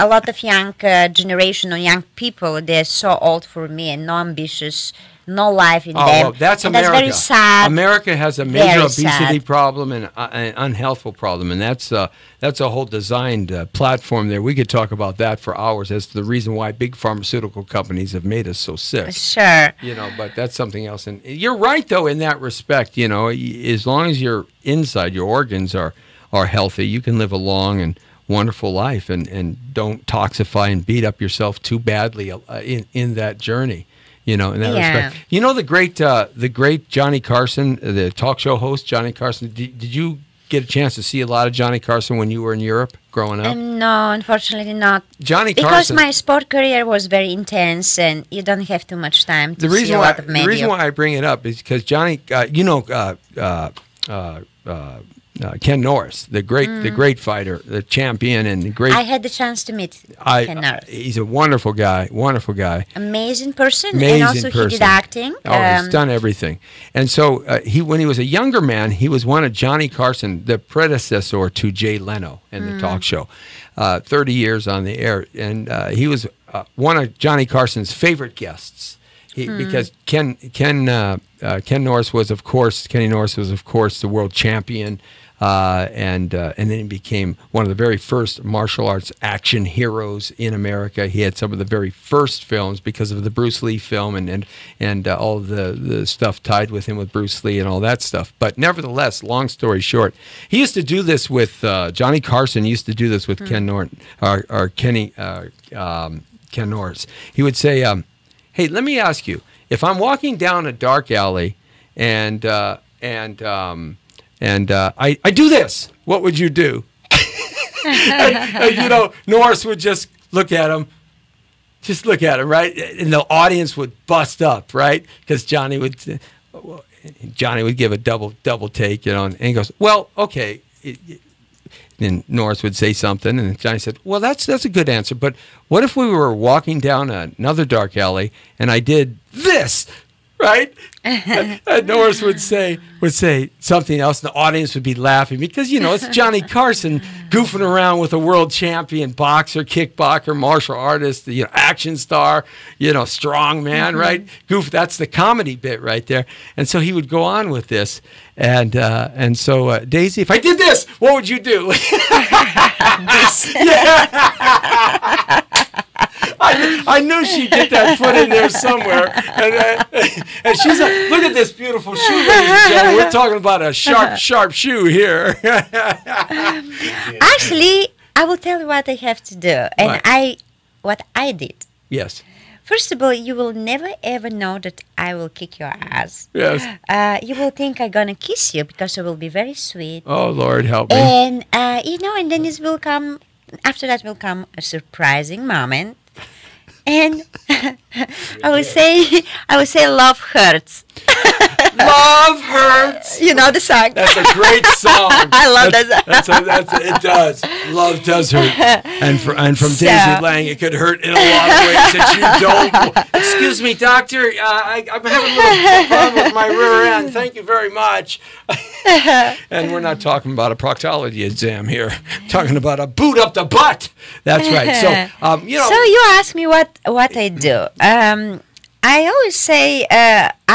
a lot of young generation or young people, they're so old for me and no ambitious, no life in them. well, that's and America. That's very sad. America has a Very major obesity sad. problem and an unhealthful problem, and that's a whole designed platform there. We could talk about that for hours as to the reason why big pharmaceutical companies have made us so sick. Sure. But that's something else. And you're right, though, in that respect. As long as your inside, your organs are healthy, you can live a long and wonderful life and don't toxify and beat up yourself too badly in that journey. In that Yeah. respect. The great Johnny Carson, the talk show host, Johnny Carson. Did you get a chance to see a lot of Johnny Carson when you were in Europe growing up? No, unfortunately not. Johnny Because Carson. my sport career was very intense, and you don't have too much time to see a lot of media. The reason why I bring it up is because Johnny, Ken Norris, the great fighter, the champion, and the great. I had the chance to meet Ken Norris. He's a wonderful guy. Amazing person, Amazing and also person. he did acting. Oh, he's done everything. And so when he was a younger man, he was one of Johnny Carson, the predecessor to Jay Leno in the talk show, 30 years on the air. And he was one of Johnny Carson's favorite guests. Because Kenny Norris was, of course, the world champion. And then he became one of the very first martial arts action heroes in America. He had some of the very first films because of the Bruce Lee film and all of the stuff tied with him with Bruce Lee and all that stuff. But nevertheless, long story short, he used to do this with Johnny Carson. Used to do this with Ken Norton or Ken Norris. He would say, "Hey, let me ask you: if I'm walking down a dark alley and I do this, what would you do?" Norris would just look at him, right? And the audience would bust up, right? Because Johnny would give a double take, and he goes, "Well, okay." Then Norris would say something, and Johnny said, "Well, that's a good answer, but what if we were walking down another dark alley and I did this?" Right? And Norris would say something else, and the audience would be laughing because, it's Johnny Carson goofing around with a world champion boxer, kickboxer, martial artist, action star, strong man, right? That's the comedy bit right there. And so he would go on with this. And so, Daisy, if I did this, what would you do? I knew she'd get that foot in there somewhere. And she's like, look at this beautiful shoe, ladies and gentlemen. We're talking about a sharp shoe here. Actually, I will tell you what I have to do, and Right. what I did. Yes. First of all, you will never ever know that I will kick your ass. Yes. You will think I'm gonna kiss you because I will be very sweet. Oh, Lord, help me. And and then it will come. After that will come a surprising moment, and I will say, love hurts. Love hurts. You know the song. That's a great song. I love that song. It does. Love does hurt. And from So- Daisy Lang, it could hurt in a lot of ways that you don't. Excuse me, doctor. I'm having a little problem with my rear end. Thank you very much. And we're not talking about a proctology exam here. Talking about a boot up the butt. That's right. So, So you ask me what I do. I always say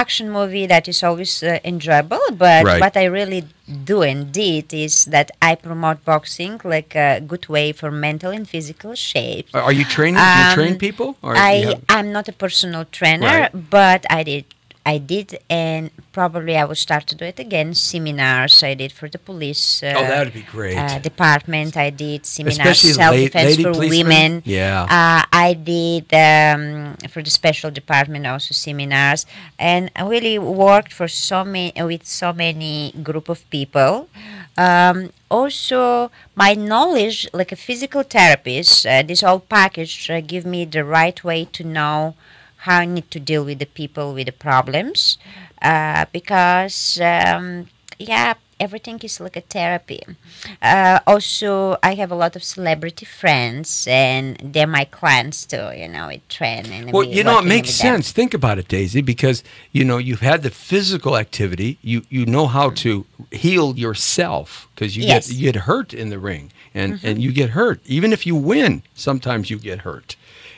action movie that is always enjoyable, but Right. what I really do and did is that I promote boxing like a good way for mental and physical shape. are you training? Do you train people? Or you have- I'm not a personal trainer, Right. but I did, and probably I will start to do it again. Seminars I did for the police. Oh, that would be great. Department. I did seminars, Especially self-defense lady for policemen. women. Yeah. I did for the special department also seminars, and I really worked for with so many group of people. Also, my knowledge, like a physical therapist, this whole package give me the right way to know how I need to deal with the people with the problems, because everything is like a therapy. Also, I have a lot of celebrity friends, and they're my clients too. We train and Well, we it working makes with them. sense. Think about it, Daisy, because you've had the physical activity. You know how to heal yourself because Yes. you get hurt in the ring, and you get hurt even if you win. Sometimes you get hurt,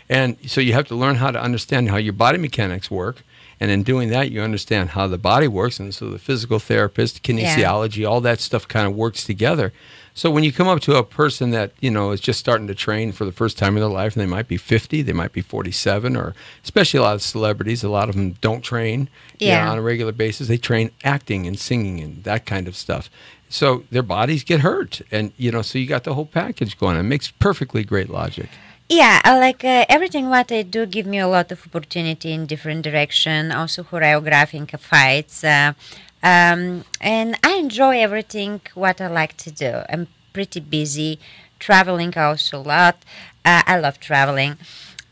and so you have to learn how to understand how your body mechanics work. And in doing that, you understand how the body works, and so the physical therapist, kinesiology, all that stuff kind of works together. So when you come up to a person that is just starting to train for the first time in their life, and they might be 50, they might be 47, or especially a lot of celebrities, a lot of them don't train on a regular basis. They train acting and singing and that kind of stuff. So their bodies get hurt, and so you got the whole package going. It makes perfectly great logic. Yeah, I like everything what I do give me a lot of opportunity in different direction. Also choreographing fights, and I enjoy everything what I like to do. I'm pretty busy, traveling also a lot. I love traveling.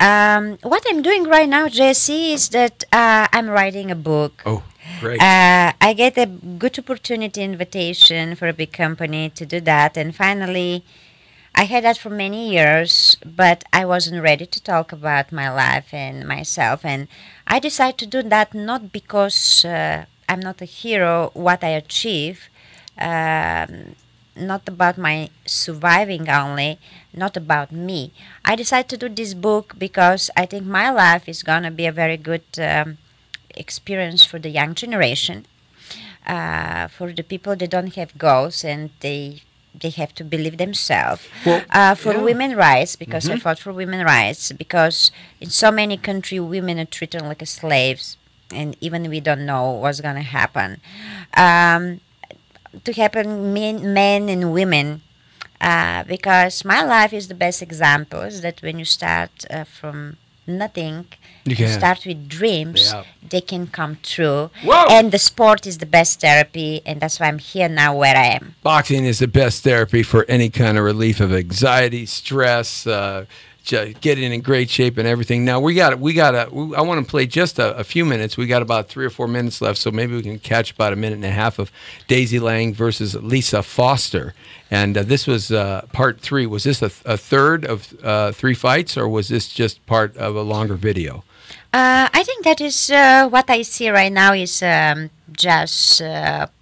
What I'm doing right now, Jesse, is that I'm writing a book. Oh, great. I get a good opportunity invitation for a big company to do that, and finally. I had that for many years, but I wasn't ready to talk about my life and myself. And I decided to do that not because I'm not a hero, what I achieve, not about my surviving only, not about me. I decided to do this book because I think my life is going to be a very good experience for the young generation, for the people that don't have goals and they have to believe themselves. Well, for women's rights, because I fought for women's rights, because in so many countries women are treated like slaves, and even we don't know what's going to happen. To happen men and women, because my life is the best example is that when you start from nothing, you start with dreams, they can come true. Whoa. And the sport is the best therapy, and that's why I'm here now where I am. Boxing is the best therapy for any kind of relief of anxiety, stress, getting in great shape and everything. Now I want to play just a few minutes. We got about 3 or 4 minutes left, so maybe we can catch about a minute and a half of Daisy Lang versus Lisa Foster. And this was part 3. Was this a third of 3 fights, or was this just part of a longer video? I think that is what I see right now is just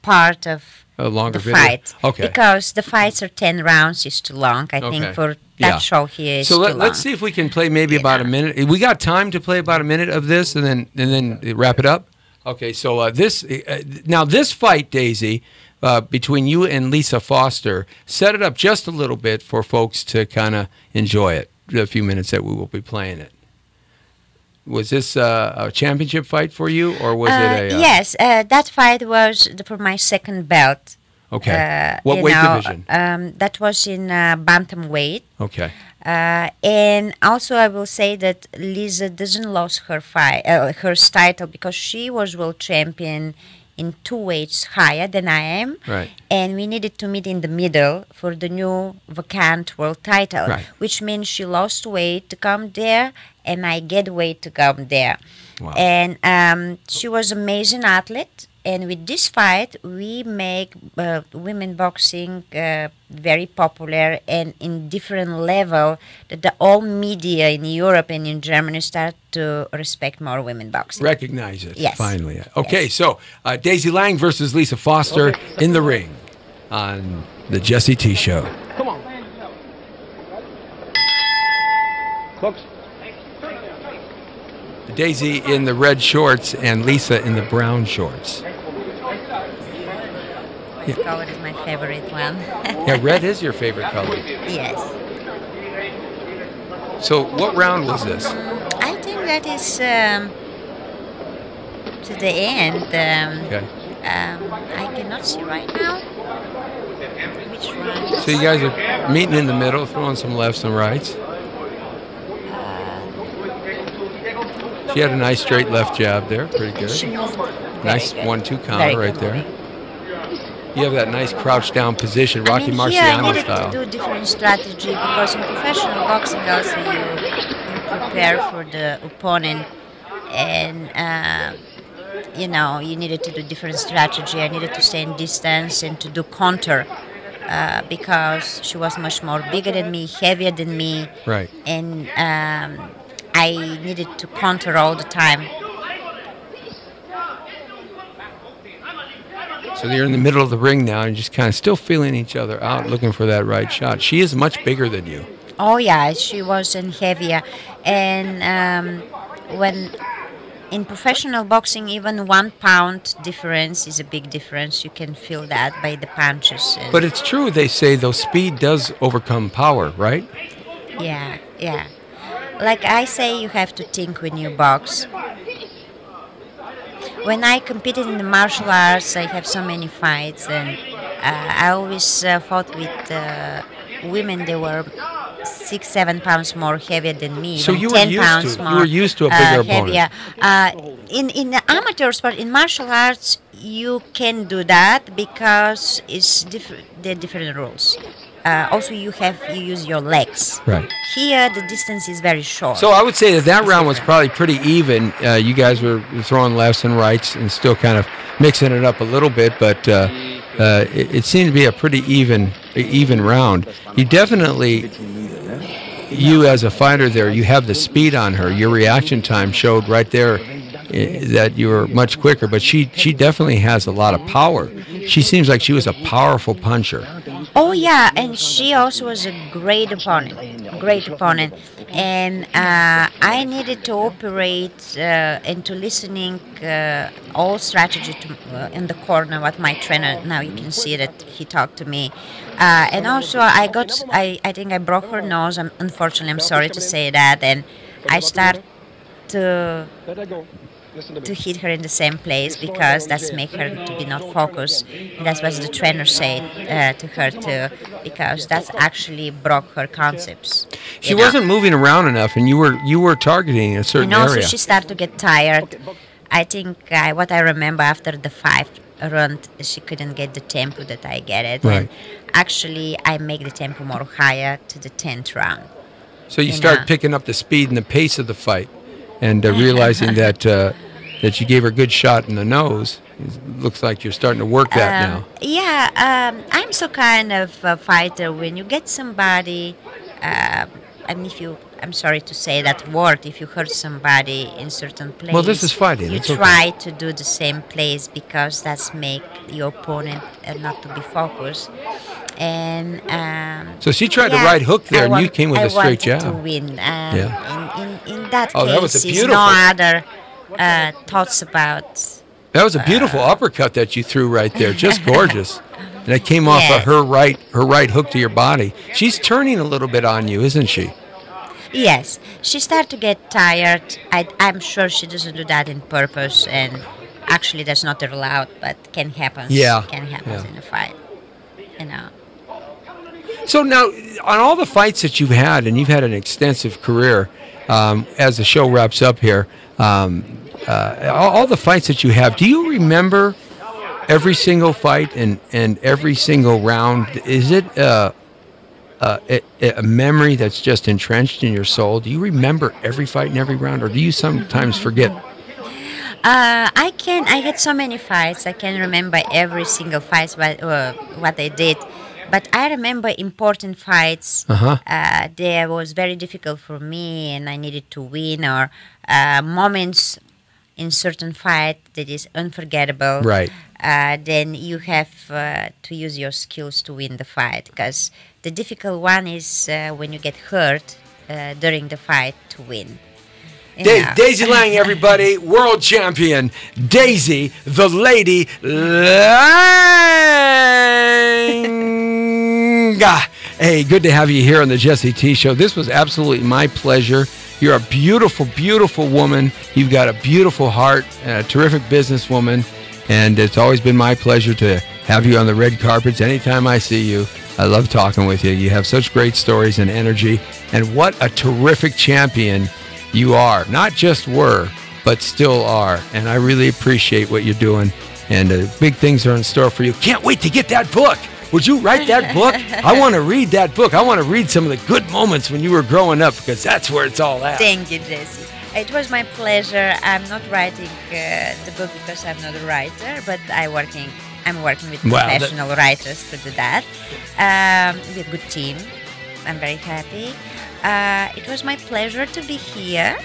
part of A longer the video? fight. Okay. Because the fights are 10 rounds is too long. I think for that show here is so too long. let's see if we can play maybe about a minute. We got time to play about a minute of this and then wrap it up? Okay, so this fight, Daisy, between you and Lisa Foster, set it up just a little bit for folks to kind of enjoy it, the few minutes that we will be playing it. Was this a championship fight for you, or was it a... Yes, that fight was for my second belt. Okay. What weight division? That was in bantamweight. Okay. And also, I will say that Lisa doesn't lose her her title because she was world champion in 2 weights higher than I am. Right. And we needed to meet in the middle for the new vacant world title, Right. which means she lost weight to come there, and I get weight to come there. Wow. And she was amazing athlete. And with this fight, we make women boxing very popular and in different level that the all media in Europe and in Germany start to respect more women boxing. Recognize it. Yes. Finally. Okay. So Daisy Lang versus Lisa Foster in the ring on the Jesse T Show. Come on. Folks. Daisy in the red shorts and Lisa in the brown shorts. This color is my favorite one. Yeah, red is your favorite color. Yes. So what round was this? I think that is to the end. Okay. I cannot see right now which one. So you guys are meeting in the middle, throwing some lefts and rights. She had a nice straight left jab there, pretty good. She moved Nice very good. 1-2 Very counter right good there. moving. You have that nice crouch down position, Rocky I mean, here I Marciano needed style. to do different strategy because in professional boxing also you prepare for the opponent and you needed to do different strategy. I needed to stay in distance and to do counter because she was much more bigger than me, heavier than me, Right. and I needed to counter all the time. So you're in the middle of the ring now and just kind of still feeling each other out, looking for that right shot. She is much bigger than you. Oh yeah, she wasn't heavier, and when in professional boxing, even 1 pound difference is a big difference. You can feel that by the punches. And But it's true, they say, though, speed does overcome power, right? yeah, yeah. Like I say, you have to think when you box. When I competed in the martial arts, I have so many fights, and I always fought with women. They were 6-7 pounds more heavier than me. So even you were 10 used pounds to- more, you were used to a bigger opponent. heavier. In the amateur sport, in martial arts, you can do that because it's there are different rules. Also, you use your legs. Right. Here, the distance is very short. So I would say that round was probably pretty even. You guys were throwing lefts and rights and still kind of mixing it up a little bit, but it seemed to be a pretty even round. You definitely, you as a fighter there, you have the speed on her. Your reaction time showed right there that you were much quicker, but she definitely has a lot of power. She seems like she was a powerful puncher. Oh yeah, and she also was a great opponent, and I needed to operate into listening all strategy to, in the corner. What my trainer, now you can see that he talked to me, and also I think I broke her nose. Unfortunately, I'm sorry to say that, and I start to hit her in the same place because that's make her to be not focused. And that's what the trainer said to her too, because that's actually broke her concepts. She wasn't moving around enough, and you were targeting a certain And also area. she started to get tired. I think what I remember after the 5th round, she couldn't get the tempo that I get it. Right. And actually, I make the tempo more higher to the 10th round. So you start know. picking up the speed and the pace of the fight, and realizing that you gave her a good shot in the nose. It looks like you're starting to work that now. Yeah, I'm so kind of a fighter. When you get somebody, I'm sorry to say that word, if you hurt somebody in certain place, Well, this is fighting. you It's okay. try to do the same place because that's make your opponent not to be focused. And So she tried to right hook there, and you came with I a straight wanted jab. to win. Yeah. In that Oh, case, that was a is beautiful- no other thoughts about. That was a beautiful uppercut that you threw right there, just gorgeous. And it came off Yes. of her right hook to your body. She's turning a little bit on you, isn't she? Yes, she started to get tired. I'm sure she doesn't do that in purpose, and actually that's not allowed, but can happen. Yeah, Can happen yeah. in a fight. you know. So now, on all the fights that you've had, and you've had an extensive career, as the show wraps up here, all the fights that you have, do you remember every single fight and every single round? Is it a memory that's just entrenched in your soul? Do you remember every fight and every round, or do you sometimes forget? I had so many fights. I can't remember every single fight, what I did. But I remember important fights. They was very difficult for me, and I needed to win, or moments in certain fight that is unforgettable. Right. Then you have to use your skills to win the fight. Because the difficult one is when you get hurt during the fight to win. Daisy Lang, everybody, world champion, Daisy, the Lady Lang. Hey, good to have you here on the Jesse T Show. This was absolutely my pleasure. You're a beautiful, beautiful woman. You've got a beautiful heart, and a terrific businesswoman, and it's always been my pleasure to have you on the red carpets anytime I see you. I love talking with you. You have such great stories and energy, and what a terrific champion you are. Not just were, but still are. And I really appreciate what you're doing. And big things are in store for you. Can't wait to get that book. Would you write that book? I want to read that book. I want to read some of the good moments when you were growing up, because that's where it's all at. Thank you, Jesse. It was my pleasure. I'm not writing the book because I'm not a writer, but I'm working with professional writers to do that. With a good team. I'm very happy. It was my pleasure to be here,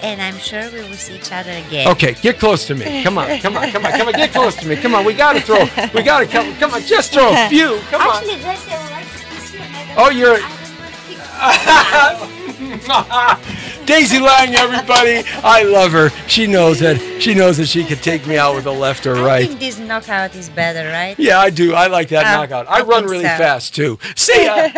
and I'm sure we will see each other again. Okay, get close to me. Come on, get close to me. Come on, come on, just throw a few. Come on. Actually, Jesse, I would like to kiss you. Oh, you're... Daisy Lang, everybody. I love her. She knows that she can take me out with a left or right. I think this knockout is better, right? Yeah, I do. I like that knockout. I run really fast, too. See ya.